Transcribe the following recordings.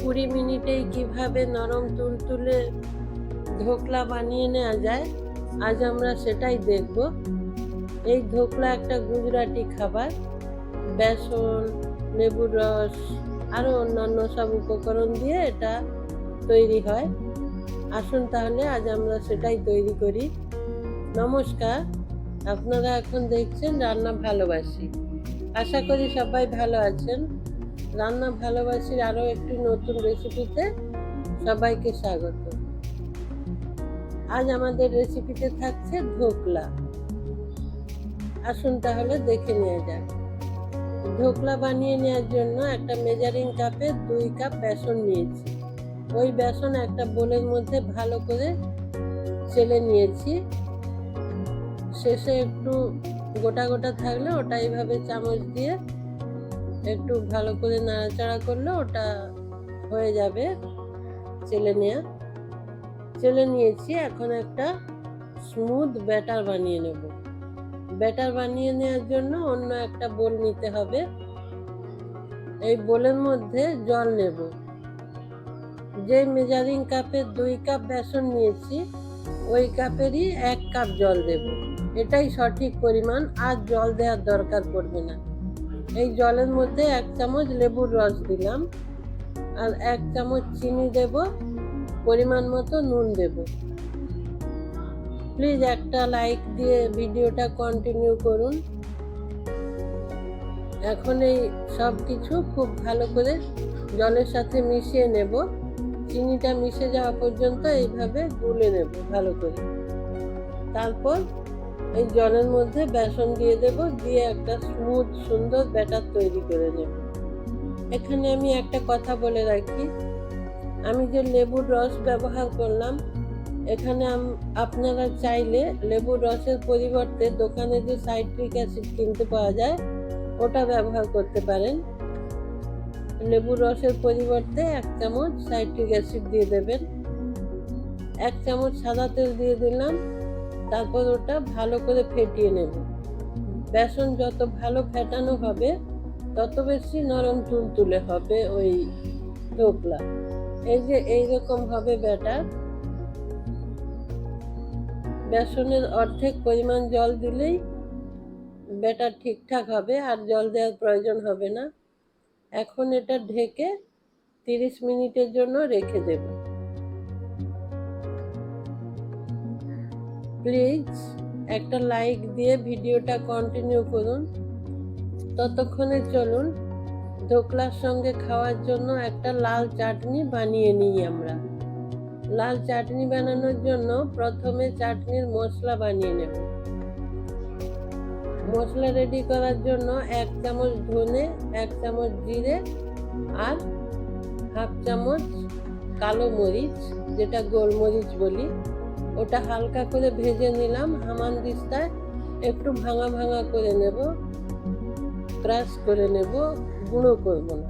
20 মিনিটেই কিভাবে নরম তুলতুলে ধোকলা বানিয়ে নেওয়া যায়, আজ আমরা সেটাই দেখব। এই ধোকলা একটা গুজরাটি খাবার। বেসন, লেবুর রস আরও অন্যান্য সব উপকরণ দিয়ে এটা তৈরি হয়। আসুন তাহলে আজ আমরা সেটাই তৈরি করি। নমস্কার, আপনারা এখন দেখছেন রান্না ভালোবাসি। আশা করি সবাই ভালো আছেন। রান্না ভালোবাসির আরও একটি নতুন রেসিপিতে সবাইকে স্বাগত। আজ আমাদের রেসিপিতে থাকছে ধোকলা। আসুন তাহলে দেখে নেওয়া যাক। ধোকলা বানিয়ে নেওয়ার জন্য একটা মেজারিং কাপে 2 কাপ বেসন নিয়েছি। ওই বেসন একটা বোলের মধ্যে ভালো করে চেলে নিয়েছি। শেষে একটু গোটা গোটা থাকলে ওটা এইভাবে চামচ দিয়ে একটু ভালো করে নাড়াচাড়া করলে ওটা হয়ে যাবে চেলে নিয়েছি। এখন একটা স্মুথ ব্যাটার বানিয়ে নেব। ব্যাটার বানিয়ে নেওয়ার জন্য অন্য একটা বোল নিতে হবে। এই বোলের মধ্যে জল নেব। যে মেজারিং কাপে 2 কাপ বেসন নিয়েছি ওই কাপেরই 1 কাপ জল দেব। এটাই সঠিক পরিমাণ, আর জল দেওয়ার দরকার পড়বে না। এই জলের মধ্যে 1 চামচ লেবুর রস দিলাম, আর 1 চামচ চিনি দেব, পরিমাণ মতো নুন দেব। প্লিজ একটা লাইক দিয়ে ভিডিওটা কন্টিনিউ করুন। এখন এই সব কিছু খুব ভালো করে জলের সাথে মিশিয়ে নেব। চিনিটা মিশে যাওয়া পর্যন্ত এইভাবে গুলে নেব ভালো করে। তারপর এই জলের মধ্যে বেসন দিয়ে দেব, দিয়ে একটা স্মুথ সুন্দর ব্যাটার তৈরি করে নেব। এখানে আমি একটা কথা বলে রাখি, আমি যে লেবুর রস ব্যবহার করলাম, এখানে আপনারা চাইলে লেবুর রসের পরিবর্তে দোকানে যে সাইট্রিক অ্যাসিড কিনতে পাওয়া যায় ওটা ব্যবহার করতে পারেন। লেবুর রসের পরিবর্তে 1 চামচ সাইট্রিক অ্যাসিড দিয়ে দেবেন। 1 চামচ সাদা তেল দিয়ে দিলাম। তারপর ওটা ভালো করে ফেটিয়ে নেব। বেসন যত ভালো ফেটানো হবে তত বেশি নরম তুলতুলে হবে ওই ধোকলা। এই যে এইরকম হবে ব্যাটার। বেসনের অর্ধেক পরিমাণ জল দিলেই ব্যাটার ঠিকঠাক হবে, আর জল দেওয়ার প্রয়োজন হবে না। এখন এটা ঢেকে 30 মিনিটের জন্য রেখে দেব। প্লিজ একটা লাইক দিয়ে ভিডিওটা কন্টিনিউ করুন। ততক্ষণে চলুন ধোকলার সঙ্গে খাওয়ার জন্য একটা লাল চাটনি বানিয়ে নিই আমরা। লাল চাটনি বানানোর জন্য প্রথমে চাটনির মশলা বানিয়ে নেব। মশলা রেডি করার জন্য 1 চামচ ধনে, 1 চামচ জিরে, আর হাফ চামচ কালো মরিচ, যেটা গোলমরিচ বলি, ওটা হালকা করে ভেজে নিলাম। হামানদিস্তায় একটু ভাঙা ভাঙা করে নেব, ক্রাশ করে নেব, গুঁড়ো করব না।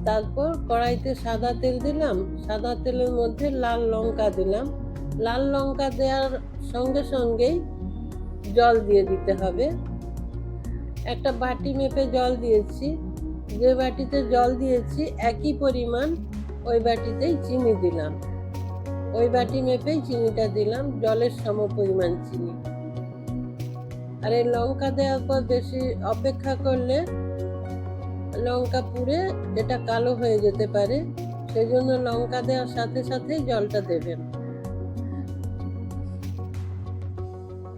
তারপর কড়াইতে সাদা তেল দিলাম। সাদা তেলের মধ্যে লাল লঙ্কা দিলাম। লাল লঙ্কা দেওয়ার সঙ্গে সঙ্গেই জল দিয়ে দিতে হবে। একটা বাটি মেপে জল দিয়েছি। যে বাটিতে জল দিয়েছি একই পরিমাণ ওই বাটিতেই চিনি দিলাম। ওই বাটি মেপেই চিনিটা দিলাম, জলের সম পরিমাণ চিনি। আর এই লঙ্কা দেওয়ার পর বেশি অপেক্ষা করলে লঙ্কা পুড়ে এটা কালো হয়ে যেতে পারে, সেজন্য লঙ্কা দেওয়ার সাথে সাথেই জলটা দেবেন।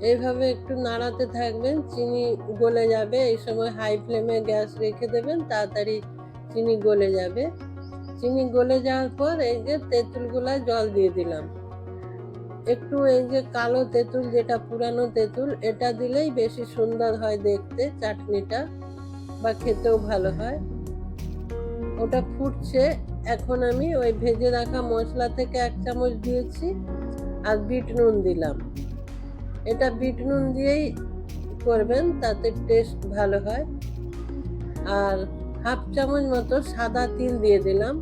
এইভাবে একটু নাড়াতে থাকবেন, চিনি গলে যাবে। এই সময় হাই ফ্লেমে গ্যাস রেখে দেবেন, তাড়াতাড়ি চিনি গলে যাবে। চিনি গলে যাওয়ার পর এই যে তেঁতুলগুলা জল দিয়ে দিলাম। একটু এই যে কালো তেঁতুল, যেটা পুরানো তেঁতুল, এটা দিলেই বেশি সুন্দর হয় দেখতে চাটনিটা, বা খেতেও ভালো হয়। ওটা ফুটছে। এখন আমি ওই ভেজে রাখা মশলা থেকে 1 চামচ দিয়েছি, আর বিট নুন দিলাম। এটা বিট নুন দিয়েই করবেন, তাতে টেস্ট ভালো হয়। আর হাফ চামচ মতো সাদা তিল দিয়ে দিলাম।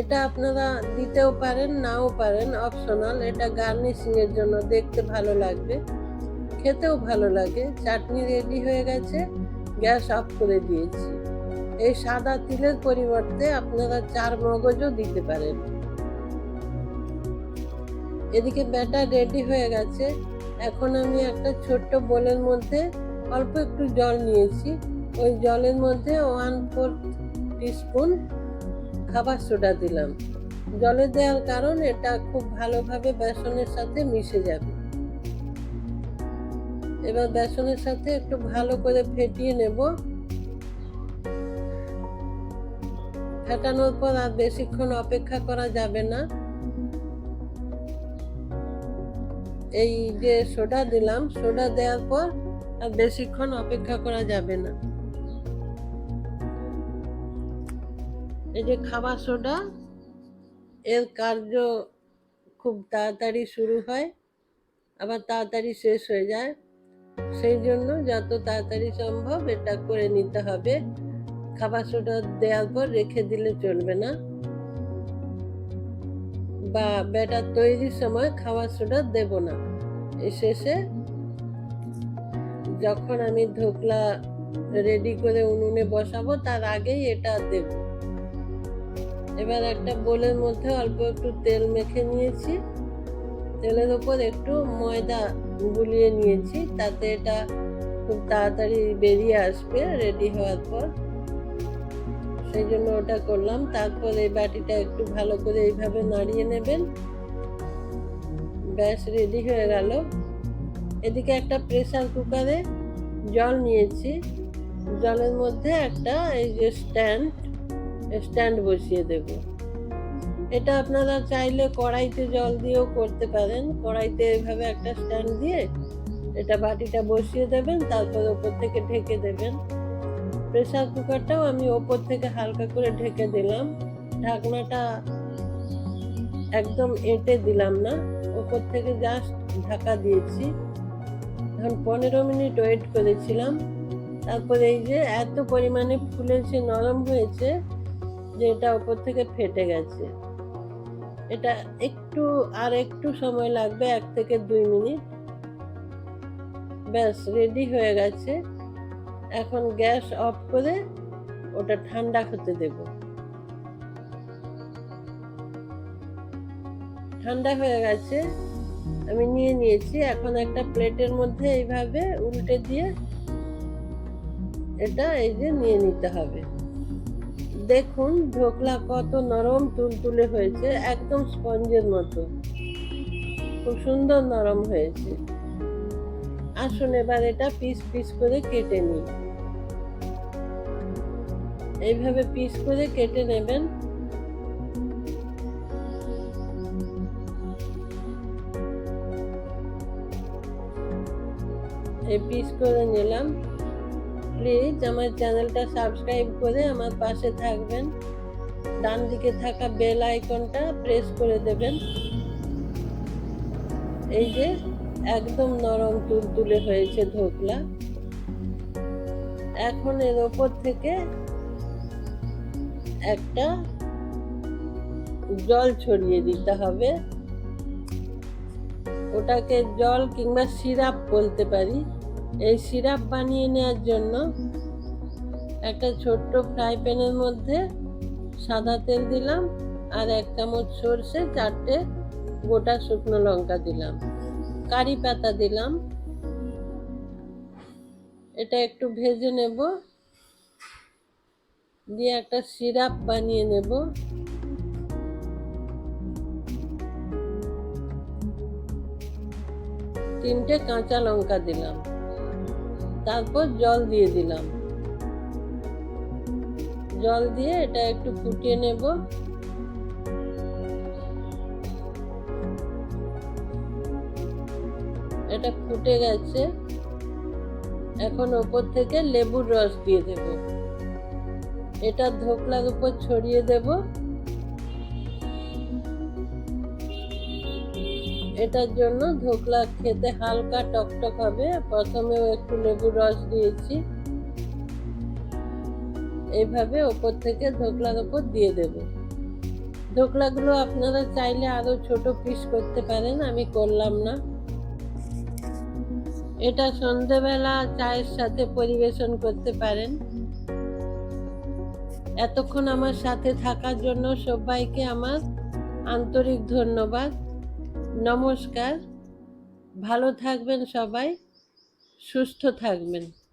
এটা আপনারা দিতেও পারেন, নাও পারেন, অপশনাল। এটা গার্নিশিং এর জন্য, দেখতে ভালো লাগবে, খেতেও ভালো লাগে। চাটনি রেডি হয়ে গেছে, গ্যাস অফ করে দিয়েছি। এই সাদা তিলের পরিবর্তে আপনারা 4 মগজও দিতে পারেন। এদিকে ব্যাটার রেডি হয়ে গেছে। এখন আমি একটা ছোট্ট বোলের মধ্যে অল্প একটু জল নিয়েছি। ওই জলের মধ্যে 1/4 টিস্পুন খাবার সোডা দিলাম। জলে দেওয়ার কারণ এটা খুব ভালোভাবে বেসনের সাথে মিশে যাবে। এবার বেসনের সাথে একটু ভালো করে ফেটিয়ে নেব। ফেটানোর পর আর বেশিক্ষণ অপেক্ষা করা যাবে না। এই যে সোডা দিলাম, সোডা দেওয়ার পর আর বেশিক্ষণ অপেক্ষা করা যাবে না। এই যে খাবার সোডা, এর কার্য খুব তাড়াতাড়ি শুরু হয়, আবার তাড়াতাড়ি শেষ হয়ে যায়। সেই জন্য যত তাড়াতাড়ি সম্ভব এটা করে নিতে হবে। খাবার সোডা দেওয়ার পর রেখে দিলে চলবে না, বা ব্যাটার তৈরির সময় খাবার সোডা দেব না। এই শেষে যখন আমি ধোকলা রেডি করে উনুনে বসাবো তার আগেই এটা দেব। এবার একটা বোলের মধ্যে অল্প একটু তেল মেখে নিয়েছি। তেলের ওপর একটু ময়দা গুলিয়ে নিয়েছি, তাতে এটা খুব তাড়াতাড়ি বেরিয়ে আসবে রেডি হওয়ার পর। সেই জন্য ওটা করলাম। তারপর এই বাটিটা একটু ভালো করে এইভাবে নাড়িয়ে নেবেন। ব্যাস রেডি হয়ে গেল। এদিকে একটা প্রেসার কুকারে জল নিয়েছি। জলের মধ্যে একটা এই যে স্ট্যান্ড বসিয়ে দেব। এটা আপনারা চাইলে কড়াইতে জল দিয়েও করতে পারেন। কড়াইতে এইভাবে একটা স্ট্যান্ড দিয়ে এটা বাটিটা বসিয়ে দেবেন, তারপর ওপর থেকে ঢেকে দেবেন। প্রেসার কুকারটাও আমি ওপর থেকে হালকা করে ঢেকে দিলাম। ঢাকনাটা একদম এঁটে দিলাম না, ওপর থেকে জাস্ট ঢাকা দিয়েছি। এখন 15 মিনিট ওয়েট করেছিলাম। তারপর এই যে এত পরিমাণে ফুলেছে, নরম হয়েছে যে এটা ওপর থেকে ফেটে গেছে। এটা একটু সময় লাগবে, 1 থেকে 2 মিনিট। ব্যাস রেডি হয়ে গেছে। এখন গ্যাস অফ করে ওটা ঠান্ডা হতে দেব। ঠান্ডা হয়ে গেছে, আমি নিয়ে নিয়েছি। এখন একটা প্লেটের মধ্যে এইভাবে উল্টে দিয়ে এটা এই যে নিয়ে নিতে হবে। দেখুন ধোকলা কত নরম তুলতুলে হয়েছে, একদম স্পঞ্জের মতো, খুব সুন্দর নরম হয়েছে। আসুন এবার এটা পিস পিস করে কেটে নিই। এইভাবে পিস করে কেটে নেবেন। এই পিস করে নিলাম। প্লিজ আমার চ্যানেলটা সাবস্ক্রাইব করে আমার পাশে থাকবেন। ডান দিকে থাকা বেল আইকনটা প্রেস করে দেবেন। এই যে একদম নরম তুলতুলে হয়েছে ধোকলা। এখন এর ওপর থেকে একটা জল ছড়িয়ে দিতে হবে। ওটাকে জল কিংবা সিরাপ বলতে পারি। এই সিরাপ বানিয়ে নেওয়ার জন্য একটা ছোট্ট ফ্রাই প্যানের মধ্যে সাদা তেল দিলাম, আর 1 চামচ সরষে, 4টে গোটা শুকনো লঙ্কা দিলাম, কারি পাতা দিলাম। এটা একটু ভেজে নেব, দিয়ে একটা সিরাপ বানিয়ে নেব। তিনটে কাঁচা লঙ্কা দিলাম, তারপর জল দিয়ে দিলাম। জল দিয়ে এটা একটু ফুটিয়ে নেব। এটা ফুটে গেছে। এখন ওপর থেকে লেবুর রস দিয়ে দেব। এটা ধোকলার উপর ছড়িয়ে দেব। এটার জন্য ধোকলা খেতে হালকা টকটক হবে। প্রথমেও একটু লেবুর রস দিয়েছি। এইভাবে ওপর থেকে ধোকলার উপর দিয়ে দেব। ধোকলাগুলো আপনারা চাইলে আরো ছোট পিস করতে পারেন, আমি করলাম না। এটা সন্ধ্যেবেলা চায়ের সাথে পরিবেশন করতে পারেন। এতক্ষণ আমার সাথে থাকার জন্য সবাইকে আমার আন্তরিক ধন্যবাদ। নমস্কার। ভালো থাকবেন সবাই, সুস্থ থাকবেন।